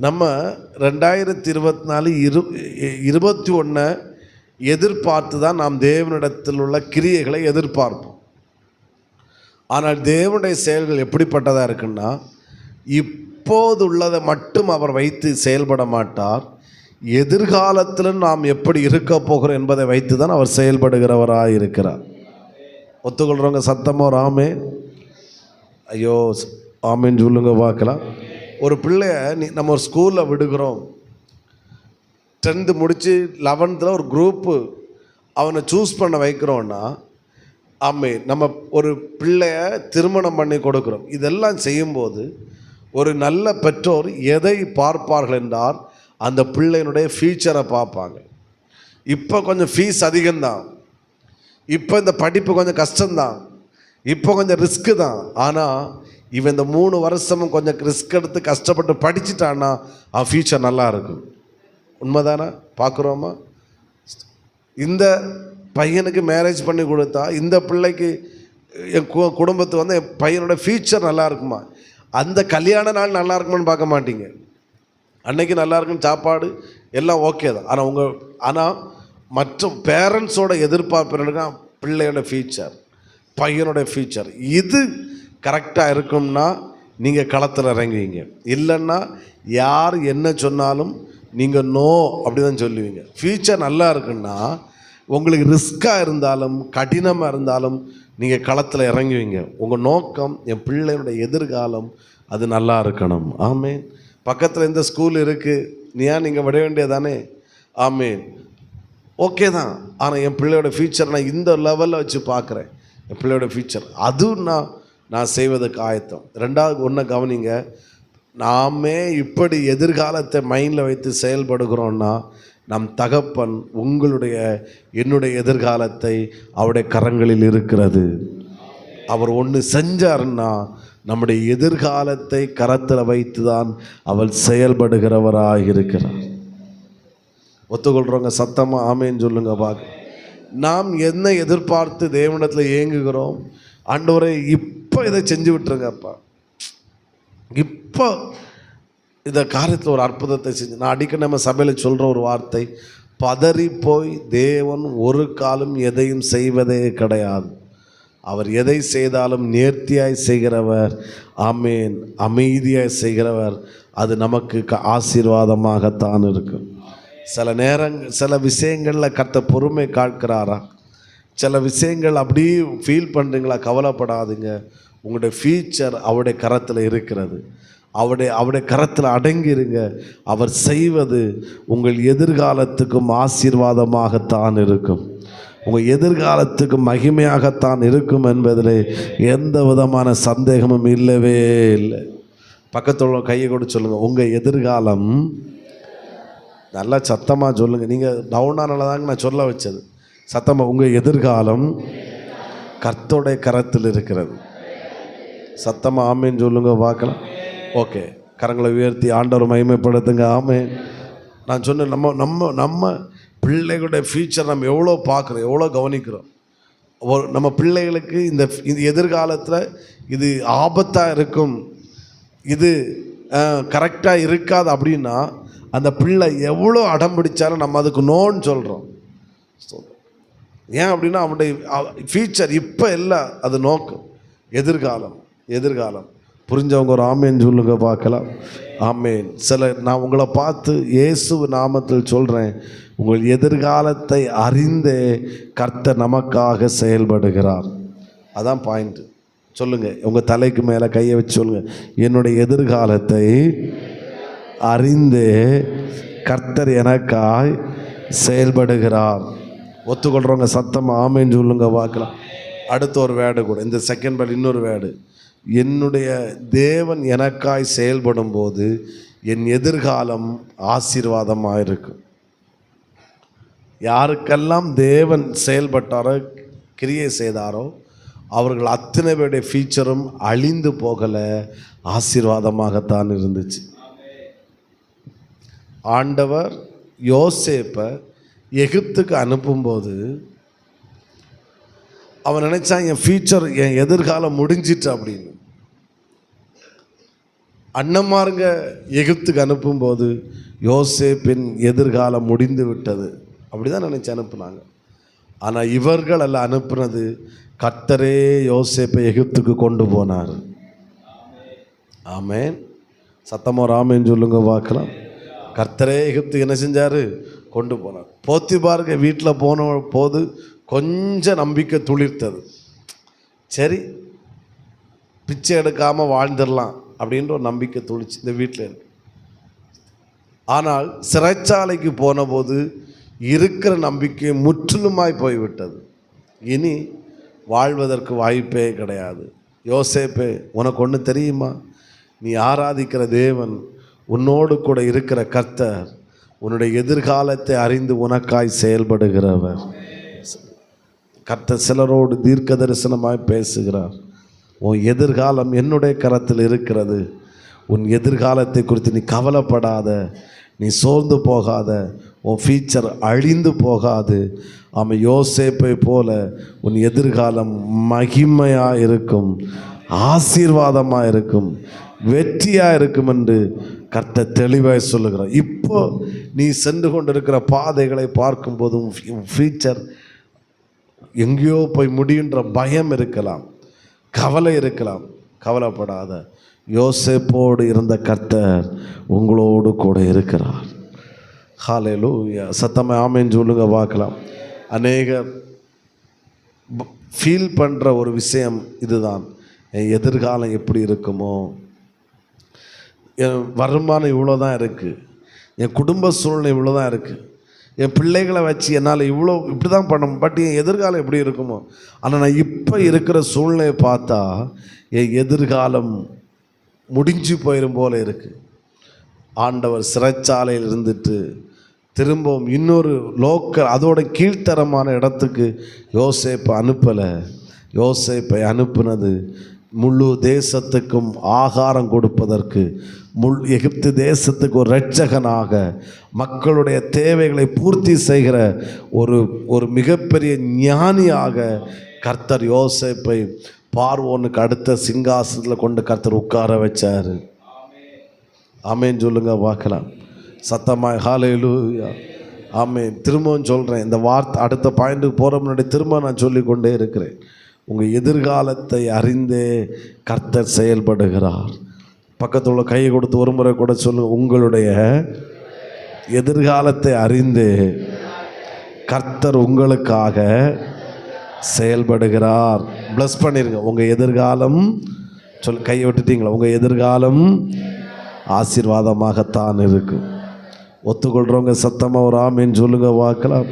நம்ம 2024 21 எதிர்பார்த்து தான் நாம் தேவனிடத்தில் உள்ள கிரியைகளை எதிர்பார்ப்போம். ஆனால் தேவனுடைய செயல்கள் எப்படிப்பட்டதாக இருக்குன்னா, இப்போது உள்ளதை மட்டும் அவர் வைத்து செயல்பட மாட்டார். எதிர்காலத்தில் நாம் எப்படி இருக்க போகிறோம் என்பதை வைத்து தான் அவர் செயல்படுகிறவராக இருக்கிறார். ஒத்துக்கொள்கிறவங்க சத்தமாக ஆமே, ஐயோ ஆமேன்னு சொல்லுங்க பார்க்கலாம். ஒரு பிள்ளைய நம்ம ஒரு ஸ்கூலில் விடுகிறோம், 10th முடித்து 11th ஒரு குரூப்பு அவனை சூஸ் பண்ண வைக்கிறோன்னா, ஆமே நம்ம ஒரு பிள்ளைய திருமணம் பண்ணி கொடுக்குறோம். இதெல்லாம் செய்யும்போது ஒரு நல்ல பெற்றோர் எதை பார்ப்பார்கள் என்றால், அந்த பிள்ளையினுடைய ஃபியூச்சரை பார்ப்பாங்க. இப்போ கொஞ்சம் ஃபீஸ் அதிகம்தான், இப்போ இந்த படிப்பு கொஞ்சம் கஷ்டம்தான், இப்போ கொஞ்சம் ரிஸ்க்கு தான். ஆனால் இவன் இந்த 3 வருஷமும் கொஞ்சம் ரிஸ்க் எடுத்து கஷ்டப்பட்டு படிச்சுட்டான்னா அவன் ஃபியூச்சர் நல்லா இருக்கும். உண்மைதானே? பார்க்குறோமா? இந்த பையனுக்கு மேரேஜ் பண்ணி கொடுத்தா இந்த பிள்ளைக்கு என் குடும்பத்து வந்து என் பையனோட ஃபியூச்சர் நல்லா இருக்குமா? அந்த கல்யாண நாள் நல்லா இருக்குமான்னு பார்க்க மாட்டீங்க. அன்னைக்கு நல்லா இருக்குன்னு சாப்பாடு எல்லாம் ஓகே தான். ஆனால் மற்றும் பேரண்ட்ஸோட எதிர்பார்ப்பு என்னன்னா, பிள்ளையோட ஃபியூச்சர், பையனோட ஃபியூச்சர் இது கரெக்டாக இருக்கும்னா நீங்கள் களத்தில் இறங்குவீங்க. இல்லைன்னா யார் என்ன சொன்னாலும் நீங்கள் நோ அப்படி தான் சொல்லுவீங்க. ஃபியூச்சர் நல்லா இருக்குன்னா உங்களுக்கு ரிஸ்க்காக இருந்தாலும் கடினமாக இருந்தாலும் நீங்கள் களத்தில் இறங்குவீங்க. உங்கள் நோக்கம் என் பிள்ளையோட எதிர்காலம் அது நல்லா இருக்கணும். ஆமேன். பக்கத்தில் எந்த ஸ்கூல் இருக்குது, நீங்கள் விட வேண்டியதானே? ஆமேன், ஓகே தான். ஆனால் என் பிள்ளையோட ஃபியூச்சர் நான் இந்த லெவலில் வச்சு பார்க்குறேன். என் பிள்ளையோட ஃபியூச்சர் அதுவும் நான் செய்வதற்கு ஆயத்தம். 2வது ஒன்றை கவனிங்க, நாமே இப்படி எதிர்காலத்தை மைண்டில் வைத்து செயல்படுகிறோன்னா, நம் தகப்பன் என்னுடைய எதிர்காலத்தை அவருடைய கரங்களில் இருக்கிறது. அவர் ஒன்று செஞ்சார்னா நம்முடைய எதிர்காலத்தை கரத்தில் வைத்து தான் அவர் செயல்படுகிறவராக இருக்கிறார். ஒத்துக்கொள்கிறவங்க சத்தமாக ஆமேன்னு சொல்லுங்க பார்க்க. நாம் என்ன எதிர்பார்த்து தேவனிடத்தில் ஏங்குகிறோம்? ஆண்டவரே இப்போ இதை செஞ்சு விட்டுருங்கப்பா, இப்போ இந்த காரியத்தில் ஒரு அற்புதத்தை செஞ்சு. நான் அடிக்கடி நம்ம சபையில் சொல்கிற ஒரு வார்த்தை, பதறி போய் தேவன் ஒரு காலம் எதையும் செய்வதே கிடையாது. அவர் எதை செய்தாலும் நேர்த்தியாய் செய்கிறவர். ஆமேன். அமைதியாய் செய்கிறவர். அது நமக்கு ஆசீர்வாதமாகத்தான் இருக்கும். சில விஷயங்களில் கர்த்தர் பொறுமை காக்கிறாரா? சில விஷயங்கள் அப்படியே ஃபீல் பண்ணுறீங்களா? கவலைப்படாதுங்க, உங்களுடைய ஃபியூச்சர் அவருடைய கரத்தில் இருக்கிறது. அவருடைய கரத்தில் அடங்கிருங்க. அவர் செய்வது உங்கள் எதிர்காலத்துக்கும் ஆசீர்வாதமாகத்தான் இருக்கும், உங்கள் எதிர்காலத்துக்கு மகிமையாகத்தான் இருக்கும் என்பதில் எந்த விதமான சந்தேகமும் இல்லவே இல்லை. பக்கத்தில் கையை கூட சொல்லுங்கள், உங்கள் எதிர்காலம். நல்லா சத்தமாக சொல்லுங்கள். நீங்கள் டவுனானதாங்க நான் சொல்ல வச்சது. சத்தமாக, உங்கள் எதிர்காலம் கர்த்தருடைய கரத்தில் இருக்கிறது. சத்தமாக ஆமேன்னு சொல்லுங்க பார்க்கலாம். ஓகே, கரங்களை உயர்த்தி ஆண்டவர் மகிமைப்படுத்துங்க. ஆமேன். நான் சொன்னேன், நம்ம பிள்ளைகளுடைய ஃபியூச்சர் நம்ம எவ்வளோ பார்க்குறோம், எவ்வளோ கவனிக்கிறோம். நம்ம பிள்ளைகளுக்கு இந்த எதிர்காலத்தில் இது ஆபத்தாக இருக்கும், இது கரெக்டாக இருக்காது அப்படின்னா அந்த பிள்ளை எவ்வளோ அடம் பிடிச்சாலும் நம்ம அதுக்கு நோன்னு சொல்கிறோம். ஏன் அப்படின்னா அவனுடைய ஃபியூச்சர் இப்போ இல்லை, அது நோக்கம் எதிர்காலம். புரிஞ்சவங்க ஒரு ஆமேன்னு சொல்லுங்க பார்க்கலாம். ஆமேன். நான் உங்களை பார்த்து இயேசு நாமத்தில் சொல்கிறேன், உங்கள் எதிர்காலத்தை அறிந்தே கர்த்தர் நமக்காக செயல்படுகிறார். அதான் பாயிண்ட்டு. சொல்லுங்கள், உங்கள் தலைக்கு மேலே கையை வச்சு சொல்லுங்கள், என்னுடைய எதிர்காலத்தை அறிந்தே கர்த்தர் எனக்காய் செயல்படுகிறார். ஒத்துக்கொள்கிறவங்க சத்தமாக ஆமேன்னு சொல்லுங்க பார்க்கலாம். அடுத்த ஒரு வேர்டு கூட, இந்த செகண்ட் வேர்டு இன்னொரு வேர்டு, என்னுடைய தேவன் எனக்காய் செயல்படும் போது என் எதிர்காலம் ஆசீர்வாதமாக இருக்கும். யாருக்கெல்லாம் தேவன் செயல்பட்டாரோ, கிரியை செய்தாரோ, அவர்கள் அத்தனை பேருடைய ஃபியூச்சரும் அழிந்து போகலை, ஆசீர்வாதமாகத்தான் இருந்துச்சு. ஆண்டவர் யோசேப்பை எகிப்துக்கு அனுப்பும்போது அவன் நினைச்சான், என் ஃபியூச்சர், என் எதிர்காலம் முடிஞ்சிட்டு அப்படின்னு. அண்ணன்மாருங்க எகிப்துக்கு அனுப்பும்போது யோசேப்பின் எதிர்காலம் முடிந்து விட்டது அப்படி தான் நினச்சி அனுப்புனாங்க. ஆனால் இவர்கள் அல்ல அனுப்புனது, கர்த்தரே யோசேப்பை எகிப்துக்கு கொண்டு போனார். ஆமேன். சத்தமாக ராமேன்னு சொல்லுங்க பார்க்கலாம். கர்த்தரே எகிப்துக்கு என்ன செஞ்சார்? கொண்டு போனார். போத்திபாருக்கு வீட்டில் போன போது கொஞ்சம் நம்பிக்கை துளிர்த்தது. சரி, பிச்சை எடுக்காமல் வாழ்ந்துடலாம் அப்படின்ற ஒரு நம்பிக்கை துளிச்சு இந்த வீட்டில் இருக்கு. ஆனால் சிறைச்சாலைக்கு போன போது இருக்கிற நம்பிக்கை முற்றிலுமாய் போய்விட்டது. இனி வாழ்வதற்கு வாய்ப்பே கிடையாது. யோசேப்பே, உனக்கு ஒன்று தெரியுமா? நீ ஆராதிக்கிற தேவன், உன்னோடு கூட இருக்கிற கர்த்தர், உன்னுடைய எதிர்காலத்தை அறிந்து உனக்காய் செயல்படுகிறவர். கர்த்தர் சிலரோடு தீர்க்க தரிசனமாய் பேசுகிறார். உன் எதிர்காலம் என்னுடைய கரத்தில் இருக்கிறது. உன் எதிர்காலத்தை குறித்து நீ கவலைப்படாத, நீ சோர்ந்து போகாத, உன் ஃபியூச்சர் அழிந்து போகாது. அவன் யோசேப்பை போல உன் எதிர்காலம் மகிமையாக இருக்கும், ஆசீர்வாதமாக இருக்கும், வெற்றியாக இருக்கும் என்று கர்த்தர் தெளிவாக சொல்லுகிறார். இப்போ நீ சென்று கொண்டிருக்கிற பாதைகளை பார்க்கும்போதும் ஃபியூச்சர் எங்கேயோ போய் முடியுன்ற பயம் இருக்கலாம், கவலை இருக்கலாம். கவலைப்படாத, யோசேப்போடு இருந்த கர்த்தர் உங்களோடு கூட இருக்கிறார். ஹல்லேலூயா. சத்தமே ஆமென் சொல்லுங்க பார்க்கலாம். அநேகர் ஃபீல் பண்ணுற ஒரு விஷயம் இதுதான், என் எதிர்காலம் எப்படி இருக்குமோ, என் வருமானம் இவ்வளோ தான் இருக்குது, என் குடும்ப சூழ்நிலை இவ்வளோ தான் இருக்குது, என் பிள்ளைகளை வச்சு என்னால் இப்படி தான் பண்ண, பட் என் எதிர்காலம் எப்படி இருக்குமோ. ஆனால் நான் இப்போ இருக்கிற சூழ்நிலையை பார்த்தா என் எதிர்காலம் முடிஞ்சு போயிடும் போல இருக்குது. ஆண்டவர் சிறைச்சாலையில் இருந்துட்டு திரும்பவும் இன்னொரு லோக்கல், அதோட கீழ்த்தரமான இடத்துக்கு யோசேப்பை அனுப்பலை. யோசேப்பை அனுப்புனது முழு தேசத்துக்கும் ஆகாரம் கொடுப்பதற்கு, எகிப்து தேசத்துக்கு ஒரு இரட்சகனாக, மக்களுடைய தேவைகளை பூர்த்தி செய்கிற ஒரு மிகப்பெரிய ஞானியாக கர்த்தர் யோசேப்பை பார்வோனுக்கு அடுத்த சிங்காசனத்தில் கொண்டு கர்த்தர் உட்கார வச்சார். ஆமேன் சொல்லுங்க பார்க்கலாம். சத்தமாய் ஹல்லேலூயா. ஆமேன். திரும்பவும் சொல்கிறேன், இந்த வார்த்தை அடுத்த பாயிண்ட்டுக்கு போகிற முன்னாடி திரும்ப நான் சொல்லிக்கொண்டே இருக்கிறேன். உங்கள் எதிர்காலத்தை அறிந்தே கர்த்தர் செயல்படுகிறார். பக்கத்தில் உள்ள கையை கொடுத்து ஒரு முறை கூட சொல்லுங்கள், உங்களுடைய எதிர்காலத்தை அறிந்தே கர்த்தர் உங்களுக்காக செயல்படுகிறார். ப்ளஸ் பண்ணிருங்க. உங்கள் எதிர்காலம் கையை விட்டுட்டீங்களா? உங்கள் எதிர்காலம் ஆசீர்வாதமாகத்தான் இருக்கும். ஒத்துக்கொள்கிறவங்க சத்தமாக ஒரு ஆமேன்னு சொல்லுங்க பார்க்கலாம்.